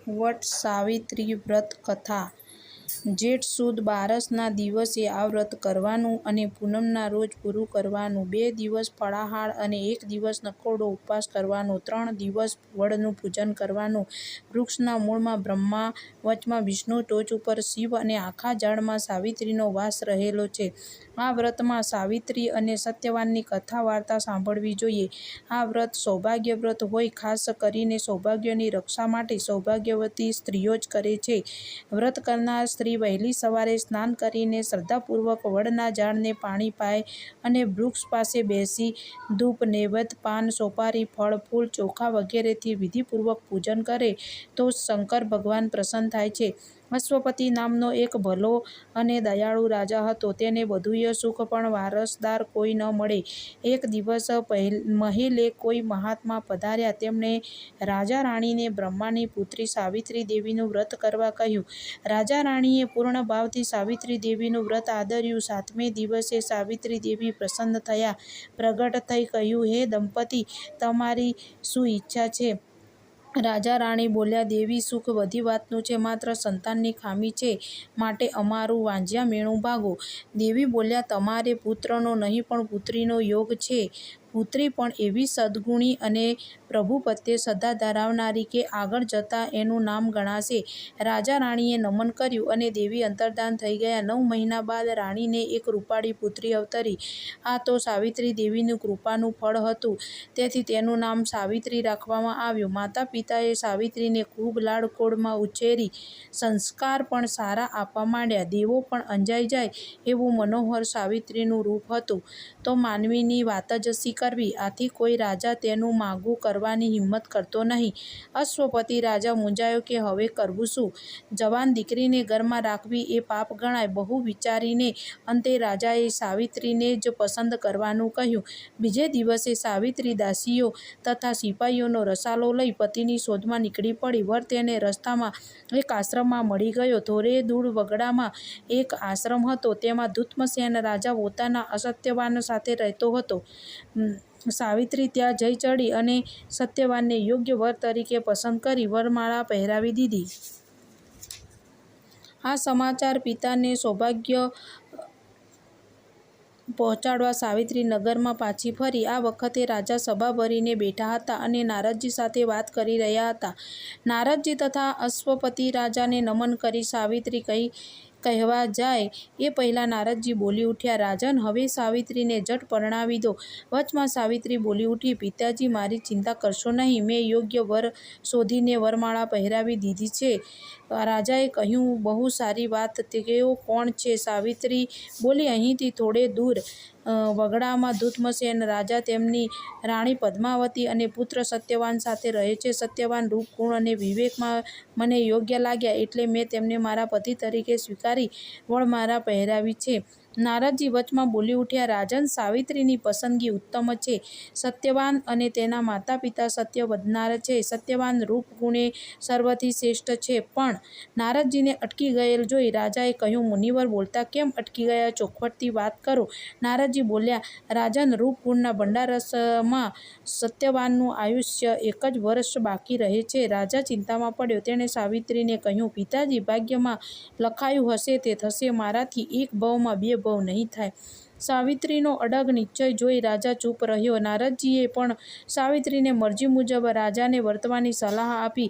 વટ સાવિત્રી વ્રત કથા. જેઠ સુદ બારસના દિવસે આ વ્રત કરવાનું અને પૂનમના રોજ પૂરું કરવાનું. 2 દિવસ ફળાહાર અને 1 દિવસ નકોરડો ઉપવાસ કરવાનો. 3 દિવસ વડનું પૂજન કરવાનું. વૃક્ષના મૂળમાં બ્રહ્મા, વચમાં વિષ્ણુ, ટોચ ઉપર શિવ અને આખા ઝાડમાં સાવિત્રીનો વાસ રહેલો છે. આ વ્રતમાં સાવિત્રી અને સત્યવાનની કથા વાર્તા સાંભળવી જોઈએ. આ વ્રત સૌભાગ્ય વ્રત હોય. ખાસ કરીને સૌભાગ્યની રક્ષા માટે સૌભાગ્યવતી સ્ત્રીઓ જ કરે છે. વ્રત કરનાર સ્ત્રી વહેલી સવારે સ્નાન કરીને શ્રદ્ધાપૂર્વક વડના ઝાડને પાણી પાય અને વૃક્ષ પાસે બેસી ધૂપ, નૈવેદ્ય, પાન, સોપારી, ફળ, ફૂલ, ચોખા વગેરેથી વિધિપૂર્વક પૂજન કરે તો શંકર ભગવાન પ્રસન્ન થાય છે. અશ્વપતિ નામનો એક ભલો અને દયાળુ રાજા હતો. તેને બધુંય સુખ પણ વારસદાર કોઈ ન મળે. એક દિવસ મહેલે કોઈ મહાત્મા પધાર્યા. તેમણે રાજા રાણીને બ્રહ્માની પુત્રી સાવિત્રી દેવીનું વ્રત કરવા કહ્યું. રાજા રાણીએ પૂર્ણ ભાવથી સાવિત્રી દેવીનું વ્રત આદર્યું. 7મે દિવસે સાવિત્રી દેવી પ્રસન્ન થયા. પ્રગટ થઈ કહ્યું, હે દંપતી, તમારી શું ઈચ્છા છે? રાજા રાણી બોલ્યા, દેવી, સુખ બધી વાતનું છે, માત્ર સંતાનની ખામી છે, માટે અમારું વાંઝ્યા મેણું ભાગો. દેવી બોલ્યા, તમારે પુત્રનો નહીં પણ પુત્રીનો યોગ છે. પુત્રી પણ એવી સદ્ગુણી અને પ્રભુ પ્રત્યે શ્રદ્ધા ધરાવનારી કે આગળ જતાં એનું નામ ગણાશે. રાજા રાણીએ નમન કર્યું અને દેવી અંતર્ધાન થઈ ગયા. 9 મહિના બાદ રાણીને એક રૂપાળી પુત્રી અવતરી. આ તો સાવિત્રી દેવીની કૃપાનું ફળ હતું, તેથી તેનું નામ સાવિત્રી રાખવામાં આવ્યું. માતા પિતાએ સાવિત્રીને ખૂબ લાડકોડમાં ઉછેરી. સંસ્કાર પણ સારા આપવા માંડ્યા. દેવો પણ અંજાઈ જાય એવું મનોહર સાવિત્રીનું રૂપ હતું. તો માનવીની વાત જ શી કરવી! આથી કોઈ રાજા તેનું માગું કરવાની હિંમત કરતો નહીં. અશ્વપતિ રાજા મૂંઝાયો કે હવે કરવું શું? જવાન દીકરીને ઘરમાં રાખવી એ પાપ ગણાય. બહુ વિચારીને અંતે રાજાએ સાવિત્રીને જ પસંદ કરવાનું કહ્યું. બીજે દિવસે સાવિત્રી દાસીઓ તથા સિપાઈઓનો રસાલો લઈ પતિની શોધમાં નીકળી પડી. વર તેને રસ્તામાં એક આશ્રમમાં મળી ગયો. થોડે દૂર વગડામાં એક આશ્રમ હતો. તેમાં ધૂમ્રસેન રાજા પોતાના સત્યવાન સાથે રહેતો હતો. સાવિત્રી ત્યાં જઈ ચડી અને સત્યવાનને યોગ્ય વર તરીકે પસંદ કરી વરમાળા પહેરાવી દીધી. આ સમાચાર પિતાને સૌભાગ્ય પહોંચાડવા સાવિત્રી નગરમાં પાછી ફરી. આ વખતે રાજા સભા ભરીને બેઠા હતા અને નારદજી સાથે વાત કરી રહ્યા હતા. નારદજી તથા અશ્વપતિ રાજાને નમન કરી સાવિત્રી કંઈ કહેવા જાય એ પહેલાં નારદજી બોલી ઉઠ્યા, રાજન, હવે સાવિત્રીને ઝટ પરણાવી દો. વચમાં સાવિત્રી બોલી ઉઠી, પિતાજી, મારી ચિંતા કરશો નહીં. મેં યોગ્ય વર શોધીને વરમાળા પહેરાવી દીધી છે. રાજાએ કહ્યું, બહુ સારી વાત. તેઓ કોણ છે? સાવિત્રી બોલી, અહીંથી થોડે દૂર વગડામાં ધૂમ્રસેન રાજા તેમની રાણી પદ્માવતી અને પુત્ર સત્યવાન સાથે રહે છે. સત્યવાન રૂપ, ગુણ અને વિવેકમાં મને યોગ્ય લાગ્યા, એટલે મેં તેમને મારા પતિ તરીકે સ્વીકારી વરમાળા પહેરાવી છે. નારદજી વચમાં બોલી ઉઠ્યા, રાજન, સાવિત્રીની પસંદગી ઉત્તમ છે. સત્યવાન અને તેના માતા પિતા સત્ય વધનાર છે. સત્યવાન રૂપ ગુણે સર્વથી શ્રેષ્ઠ છે. પણ નારદજીને અટકી ગયેલ જોઈ રાજાએ કહ્યું, મુનિવર બોલતા કેમ અટકી ગયા? ચોખવટથી વાત કરો. નારદજી બોલ્યા, રાજન, રૂપ ગુણના ભંડારસમાં સત્યવાનનું આયુષ્ય 1 જ વર્ષ બાકી રહે છે. રાજા ચિંતામાં પડ્યો. તેણે સાવિત્રીને કહ્યું, પિતાજી, ભાગ્યમાં લખાયું હશે તે થશે. મારાથી 1 ભવમાં 2 ભવ નહીં થાય. સાવિત્રીનો અડગ નિશ્ચય જોઈ રાજા ચૂપ રહ્યો. નારદજીએ પણ સાવિત્રીને મરજી મુજબ રાજાને વર્તવાની સલાહ આપી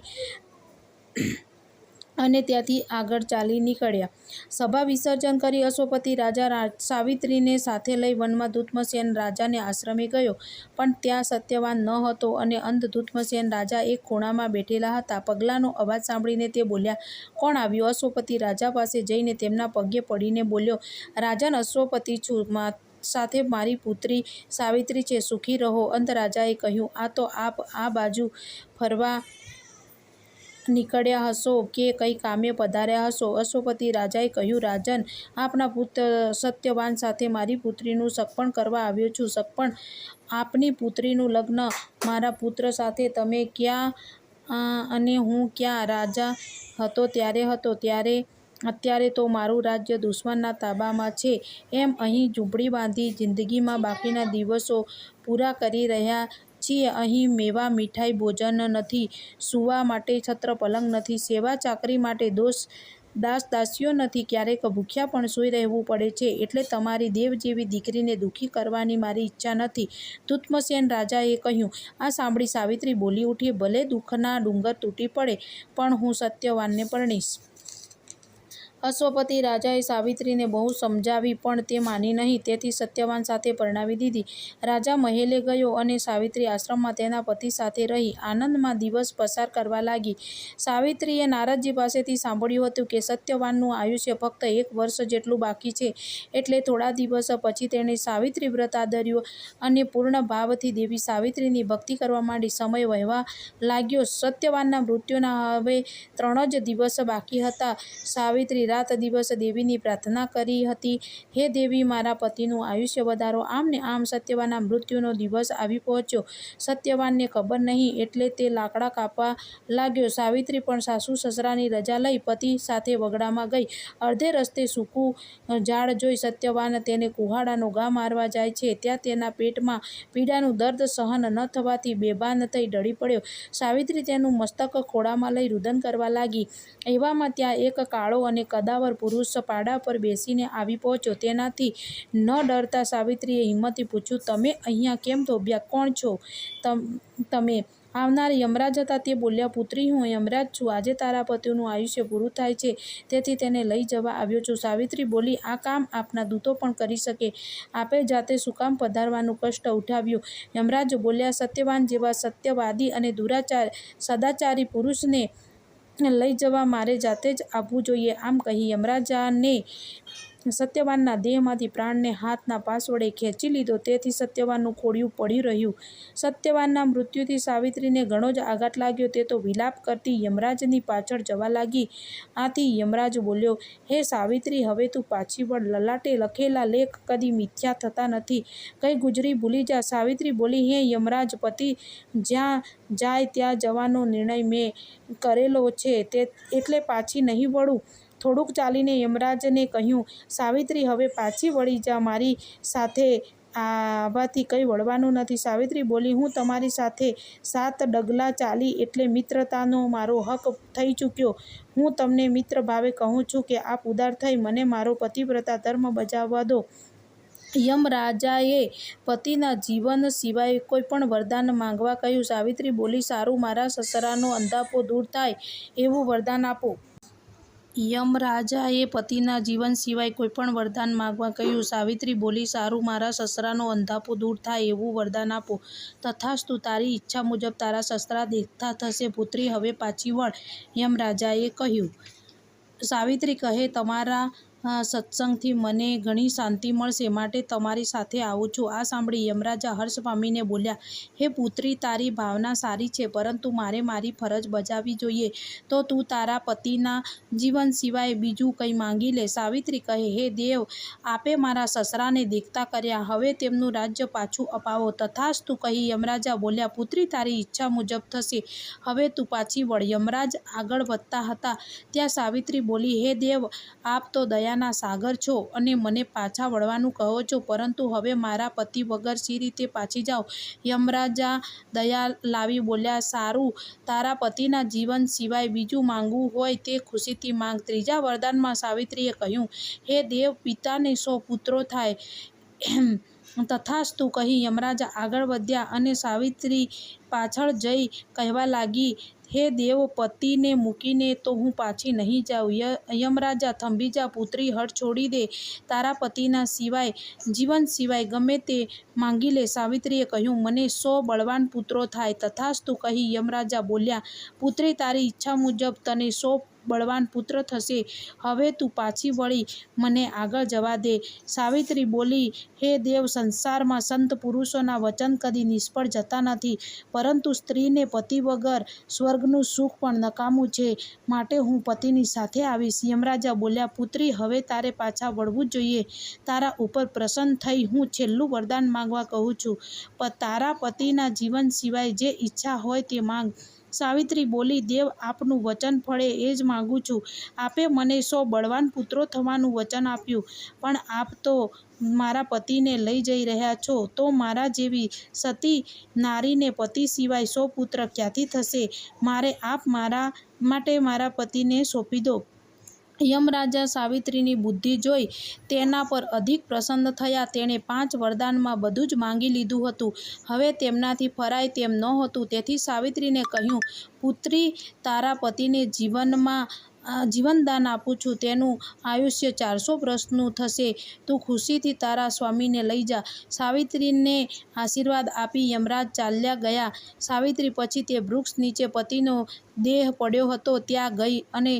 અને ત્યાંથી આગળ ચાલી નીકળ્યા. સભા વિસર્જન કરી અશ્વપતિ રાજા સાવિત્રીને સાથે લઈ વનમાં ધૂમ્રસેન રાજાને આશ્રમે ગયો. પણ ત્યાં સત્યવાન ન હતો અને અંધ ધૂમ્રસેન રાજા એક ખૂણામાં બેઠેલા હતા. પગલાંનો અવાજ સાંભળીને તે બોલ્યા, કોણ આવ્યું? અશ્વપતિ રાજા પાસે જઈને તેમના પગે પડીને બોલ્યો, રાજન, અશ્વપતિ છું. સાથે મારી પુત્રી સાવિત્રી છે. સુખી રહો. અંધ રાજાએ કહ્યું, આ તો આપ આ બાજુ ફરવા નીકળ્યા હશો કે કંઈ કામે પધાર્યા હશો? અશ્વપતિ રાજાએ કહ્યું, રાજન, આપના પુત્ર સત્યવાન સાથે મારી પુત્રીનું સગપણ કરવા આવ્યો છું. સગપણ? આપની પુત્રીનું લગ્ન મારા પુત્ર સાથે? તમે ક્યાં અને હું ક્યાં? રાજા હતો ત્યારે હતો, અત્યારે તો મારું રાજ્ય દુશ્મનના તાબામાં છે. એમ અહીં ઝૂંપડી બાંધી જિંદગીમાં બાકીના દિવસો પૂરા કરી રહ્યા છીએ. અહીં મેવા મીઠાઈ ભોજન નથી, સૂવા માટે છત્ર પલંગ નથી, સેવા ચાકરી માટે દાસ દાસીઓ નથી, ક્યારેક ભૂખ્યા પણ સૂઈ રહેવું પડે છે. એટલે તમારી દેવ જેવી દીકરીને દુઃખી કરવાની મારી ઈચ્છા નથી. દુત્તમસેન રાજાએ કહ્યું. આ સાંભળી સાવિત્રી બોલી ઉઠી, ભલે દુઃખના ડુંગર તૂટી પડે, પણ હું સત્યવાનને પરણીશ. અશ્વપતિ રાજાએ સાવિત્રીને બહુ સમજાવી, પણ તે માની નહીં. તેથી સત્યવાન સાથે પરણાવી દીધી. રાજા મહેલે ગયો અને સાવિત્રી આશ્રમમાં તેના પતિ સાથે રહી આનંદમાં દિવસ પસાર કરવા લાગી. સાવિત્રીએ નારદજી પાસેથી સાંભળ્યું હતું કે સત્યવાનનું આયુષ્ય ફક્ત 1 વર્ષ જેટલું બાકી છે. એટલે થોડા દિવસ પછી તેણે સાવિત્રી વ્રત આદર્યું અને પૂર્ણ ભાવથી દેવી સાવિત્રીની ભક્તિ કરવા માંડી. સમય વહેવા લાગ્યો. સત્યવાનના મૃત્યુના હવે 3 જ દિવસ બાકી હતા. સાવિત્રી રાત દિવસ દેવીની પ્રાર્થના કરી હતી, હે દેવી, મારા પતિનું આયુષ્ય વધારો. આમ ને આમ સત્યવાનના મૃત્યુનો દિવસ આવી પહોંચ્યો. સત્યવાનને ખબર નહીં, એટલે તે લાકડા કાપવા લાગ્યો. સાવિત્રી પણ સાસુ સસરાની રજા લઈ પતિ સાથે વગડામાં ગઈ. અડધે રસ્તે સૂકું ઝાડ જોઈ સત્યવાન તેને કુહાડાનો ઘા મારવા જાય છે. ત્યાં તેના પેટમાં પીડાનું દર્દ સહન ન થવાથી બેભાન થઈ ઢળી પડ્યો. સાવિત્રી તેનું મસ્તક ખોળામાં લઈ રુદન કરવા લાગી. એવામાં ત્યાં એક કાળો અને કદાવર પુરુષ પાડા પર બેસીને આવી પહોંચ્યો. તેનાથી ન ડરતા સાવિત્રીએ હિંમતથી પૂછ્યું, તમે અહીંયા કેમ થોભ્યા? કોણ છો તમે? આવનાર યમરાજ હતા. તે બોલ્યા, પુત્રી, હું યમરાજ છું. આજે તારા પતિનું આયુષ્ય પૂરું થાય છે, તેથી તેને લઈ જવા આવ્યો છું. સાવિત્રી બોલી, આ કામ આપના દૂતો પણ કરી શકે. આપે જાતે શું કામ પધારવાનું કષ્ટ ઉઠાવ્યું? યમરાજ બોલ્યા, સત્યવાન જેવા સત્યવાદી અને સદાચારી પુરુષને લઈ જવા મારે જાતે જ આવવું જોઈએ. આમ કહી યમરાજાને સત્યવાનના દેહમાંથી પ્રાણને હાથના પાસ વડે ખેંચી લીધો. તેથી સત્યવાનનું ખોડિયું પડી રહ્યું. સત્યવાનના મૃત્યુથી સાવિત્રીને ઘણો જ આઘાત લાગ્યો. તે તો વિલાપ કરતી યમરાજની પાછળ જવા લાગી. આથી યમરાજ બોલ્યો, હે સાવિત્રી, હવે તું પાછી વળ. લલાટે લખેલા લેખ કદી મિથ્યા થતા નથી. કઈ ગુજરી ભૂલી જા. સાવિત્રી બોલી, હે યમરાજ, પતિ જ્યાં જાય ત્યાં જવાનો નિર્ણય મેં કરેલો છે, એટલે પાછી નહીં વળું. થોડુંક ચાલીને યમરાજને કહ્યું, સાવિત્રી, હવે પાછી વળી જા. મારી સાથે આવવાથી કંઈ વળવાનું નથી. સાવિત્રી બોલી, હું તમારી સાથે 7 ડગલા ચાલી એટલે મિત્રતાનો મારો હક થઈ ચૂક્યો. હું તમને મિત્ર ભાવે કહું છું કે આપ ઉદાર થઈ મને મારો પતિવ્રતા ધર્મ બજાવવા દો. યમરાજાએ પતિના જીવન સિવાય કોઈ પણ વરદાન માંગવા કહ્યું. સાવિત્રી બોલી, સારું, મારા સસરાનો અંધાપો દૂર થાય એવું વરદાન આપો. યમરાજાએ પતિના જીવન સિવાય કોઈ પણ વરદાન માંગવા કહ્યું. સાવિત્રી બોલી, સારું, મારા સસરાનો અંધાપો દૂર થાય એવું વરદાન આપો. તથાસ્તુ, તારી ઈચ્છા મુજબ તારા સસરા દેખતા થશે. પુત્રી, હવે પાછી વળ. યમરાજાએ કહ્યું. સાવિત્રી કહે, તમારા સત્સંગથી મને ઘણી શાંતિ મળશે, માટે તમારી સાથે આવું છું. આ સાંભળી યમરાજા હર્ષ પામીને બોલ્યા, હે પુત્રી, તારી ભાવના સારી છે, પરંતુ મારે મારી ફરજ બજાવવી જોઈએ. તો તું તારા પતિના જીવન સિવાય બીજું કંઈ માંગી લે. સાવિત્રી કહે, હે દેવ, આપે મારા સસરાને દેખતા કર્યા, હવે તેમનું રાજ્ય પાછું અપાવો. તથાસ્તુ કહી યમરાજા બોલ્યા, પુત્રી, તારી ઈચ્છા મુજબ થશે. હવે તું પાછી વળ. યમરાજ આગળ વધતા હતા ત્યાં સાવિત્રી બોલી, હે દેવ, આપ તો દયાના સાગર છો અને મને પાછા વળવાનું કહો છો, પરંતુ હવે મારા પતિ વગર સી રીતે પાછી જાઉં? યમરાજા દયા લાવી બોલ્યા, સારું, તારા પતિના જીવન સિવાય બીજું માંગવું હોય તે ખુશીથી માંગ. ત્રીજા વરદાનમાં સાવિત્રીએ કહ્યું, હે દેવ, પિતાને 100 પુત્રો થાય. તથાસ્તુ કહી યમરાજા આગળ વધ્યા અને સાવિત્રી પાછળ જઈ કહેવા લાગી, હે દેવ, પતિને મૂકીને તો હું પાછી નહીં જાઉં. યમરાજા, થંભી જા. પુત્રી, હઠ છોડી દે. તારા પતિના જીવન સિવાય ગમે તે માંગી લે. સાવિત્રીએ કહ્યું, મને 100 બળવાન પુત્રો થાય. તથાસ્તુ કહી યમરાજા બોલ્યા, પુત્રી, તારી ઈચ્છા મુજબ તને 100 બળવાન પુત્ર થશે. હવે તું પાછી વળી મને આગળ જવા દે. સાવિત્રી બોલી, હે દેવ, સંસારમાં સંત પુરુષોના વચન કદી નિષ્ફળ જતા નથી, પરંતુ સ્ત્રીને પતિ વગર સ્વર્ગનું સુખ પણ નકામું છે, માટે હું પતિની સાથે આવીશ. યમરાજા બોલ્યા, પુત્રી, હવે તારે પાછા વળવું જોઈએ. તારા ઉપર પ્રસન્ન થઈ હું છેલ્લું વરદાન માંગવા કહું છું. તારા પતિના જીવન સિવાય જે ઈચ્છા હોય તે માંગ. સાવિત્રી બોલી, દેવ આપનું વચન ફળે એ જ માગું છું. આપે મને 100 બળવાન પુત્રો થવાનું વચન આપ્યું, પણ આપ તો મારા પતિને લઈ જઈ રહ્યા છો, તો મારા જેવી સતી નારીને પતિ સિવાય 100 પુત્ર ક્યાંથી થશે? આપ મારા માટે મારા પતિને સોંપી દો. યમરાજા સાવિત્રીની બુદ્ધિ જોઈ તેના પર અધિક પ્રસન્ન થયા. તેણે 5 વરદાનમાં બધું જ માંગી લીધું હતું. હવે તેમનાથી ફરાય તેમ નહોતું. તેથી સાવિત્રીને કહ્યું, પુત્રી, તારા પતિને જીવનદાન આપું છું. તેનું આયુષ્ય 400 વર્ષનું થશે. તું ખુશીથી તારા સ્વામીને લઈ જા. સાવિત્રીને આશીર્વાદ આપી યમરાજ ચાલ્યા ગયા. સાવિત્રી પછી તે વૃક્ષ નીચે પતિનો દેહ પડ્યો હતો ત્યાં ગઈ અને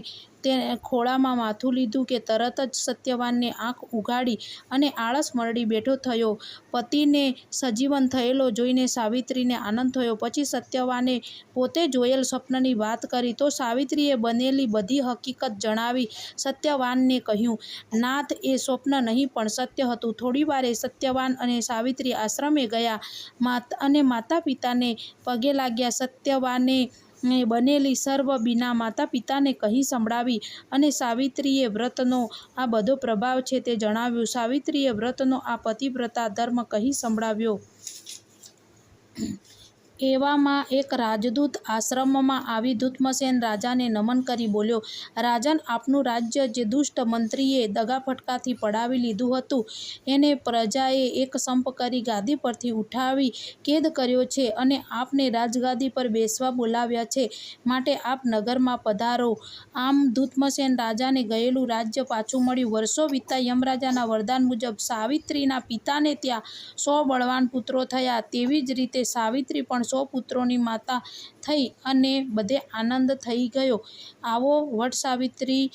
તેને ખોળામાં માથું લીધું કે તરત જ સત્યવાનને આંખ ઉઘાડી અને આળસ મરડી બેઠો થયો. પતિને સજીવન થયેલો જોઈને સાવિત્રીને આનંદ થયો. પછી સત્યવાને પોતે જોયેલ સ્વપ્નની વાત કરી તો સાવિત્રીએ બનેલી બધી હકીકત જણાવી. સત્યવાનને કહ્યું, નાથ, એ સ્વપ્ન નહીં પણ સત્ય હતું. થોડી વારે સત્યવાન અને સાવિત્રી આશ્રમે ગયા અને માતા પિતાને પગે લાગ્યા. સત્યવાને બનેલી સર્વ બીના માતા પિતાને કહી સંભળાવી અને સાવિત્રીએ વ્રતનો આ બધો પ્રભાવ છે તે જણાવ્યું. સાવિત્રીએ વ્રતનો આ પતિવ્રતા ધર્મ કહી સંભળાવ્યો. એવામાં એક રાજદૂત આશ્રમમાં આવી દૂતમસેન રાજાને નમન કરી બોલ્યો, રાજન, આપનું રાજ્ય જે દુષ્ટ મંત્રીએ દગાફટકાથી પડાવી લીધું હતું, એને પ્રજાએ એક સંપ કરી ગાદી પરથી ઉઠાવી કેદ કર્યો છે અને આપને રાજગાદી પર બેસવા બોલાવ્યા છે. માટે આપ નગરમાં પધારો. આમ દૂતમસેન રાજાને ગયેલું રાજ્ય પાછું મળ્યું. વર્ષો વીતતા યમરાજાના વરદાન મુજબ સાવિત્રીના પિતાને ત્યાં 100 બળવાન પુત્રો થયા. તેવી જ રીતે સાવિત્રી પણ 100 પુત્રોની માતા થઈ અને બધે આનંદ થઈ ગયો. આવો વટસાવિત્રી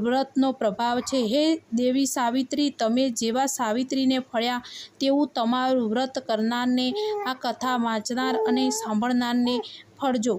વ્રતનો પ્રભાવ છે. હે દેવી સાવિત્રી, તમે જેવા સાવિત્રીને ફળ્યા તેવું તમારું વ્રત કરનારને, આ કથા વાંચનાર અને સાંભળનારને ફળજો.